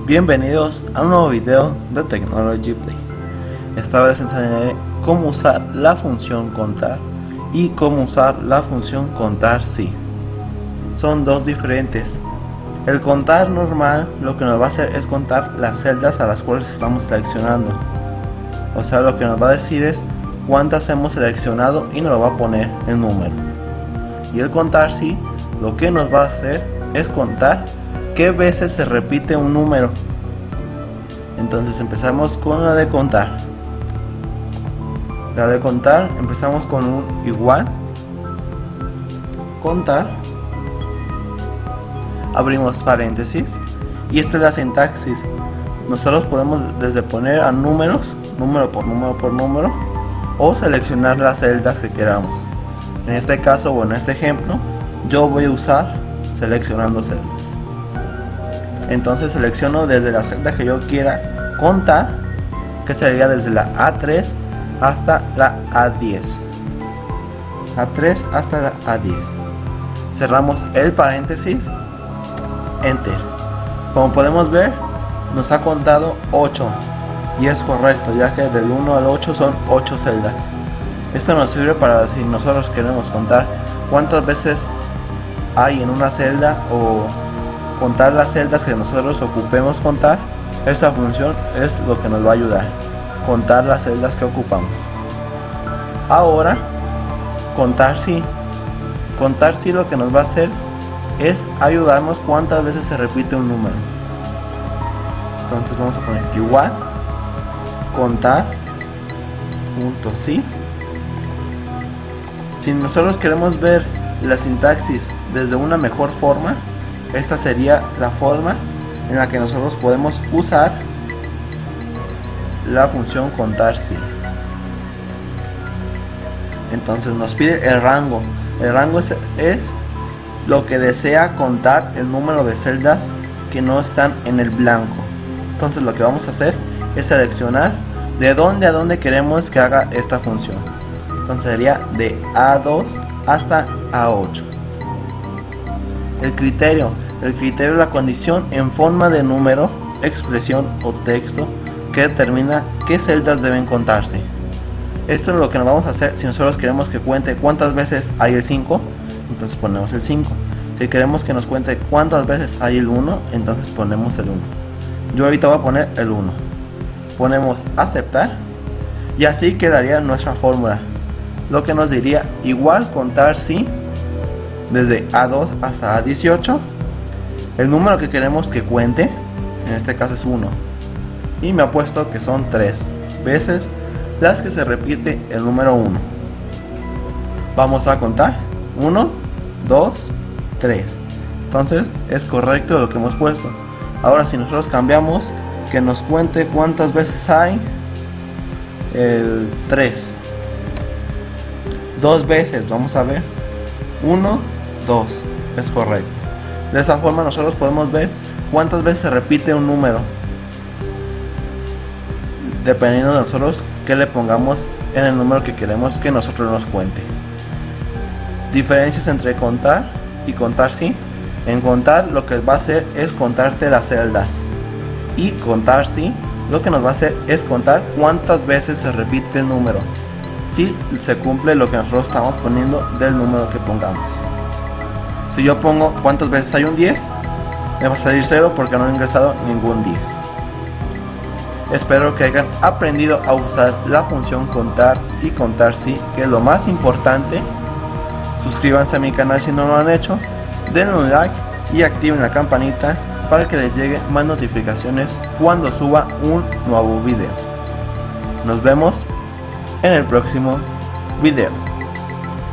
Bienvenidos a un nuevo video de Technology Play. Esta vez enseñaré cómo usar la función contar y cómo usar la función contar sí. Son dos diferentes. El contar normal lo que nos va a hacer es contar las celdas a las cuales estamos seleccionando. O sea, lo que nos va a decir es cuántas hemos seleccionado y nos lo va a poner el número. Y el contar sí lo que nos va a hacer es contar qué veces se repite un número. Entonces empezamos con la de contar. La de contar empezamos con un igual, contar, abrimos paréntesis y esta es la sintaxis. Nosotros podemos desde poner a números, número por número por número, o seleccionar las celdas que queramos. En este caso o en este ejemplo yo voy a usar seleccionando celdas. Entonces selecciono desde la celda que yo quiera contar, que sería desde la A3 hasta la A10. A3 hasta la A10. Cerramos el paréntesis, enter. Como podemos ver, nos ha contado 8 y es correcto, ya que del 1 al 8 son 8 celdas. Esto nos sirve para si nosotros queremos contar cuántas veces hay en una celda o contar las celdas que nosotros ocupemos contar. Esta función es lo que nos va a ayudar, contar las celdas que ocupamos. Ahora, contar sí. Contar sí lo que nos va a hacer es ayudarnos cuántas veces se repite un número. Entonces vamos a poner igual, contar, punto sí. Si nosotros queremos ver la sintaxis desde una mejor forma, esta sería la forma en la que nosotros podemos usar la función contar sí. Entonces nos pide el rango. El rango es lo que desea contar el número de celdas que no están en el blanco. Entonces lo que vamos a hacer es seleccionar de dónde a dónde queremos que haga esta función. Entonces sería de A2 hasta A8. El criterio es la condición en forma de número, expresión o texto que determina qué celdas deben contarse. Esto es lo que nos vamos a hacer si nosotros queremos que cuente cuántas veces hay el 5, entonces ponemos el 5. Si queremos que nos cuente cuántas veces hay el 1, entonces ponemos el 1. Yo ahorita voy a poner el 1. Ponemos aceptar y así quedaría nuestra fórmula. Lo que nos diría igual contar sí desde A2 hasta A18. El número que queremos que cuente, en este caso es 1, y me ha puesto que son 3 veces las que se repite el número 1. Vamos a contar 1, 2, 3. Entonces es correcto lo que hemos puesto. Ahora si nosotros cambiamos que nos cuente cuántas veces hay el 3, 2 veces, vamos a ver, 1, 2, es correcto. De esta forma nosotros podemos ver cuántas veces se repite un número, dependiendo de nosotros que le pongamos en el número que queremos que nosotros nos cuente. Diferencias entre contar y contar sí. En contar lo que va a hacer es contarte las celdas, y contar sí lo que nos va a hacer es contar cuántas veces se repite el número, si se cumple lo que nosotros estamos poniendo del número que pongamos. Si yo pongo cuántas veces hay un 10, me va a salir 0 porque no he ingresado ningún 10. Espero que hayan aprendido a usar la función contar y contar sí, que es lo más importante. Suscríbanse a mi canal si no lo han hecho, denle un like y activen la campanita para que les lleguen más notificaciones cuando suba un nuevo video. Nos vemos en el próximo video.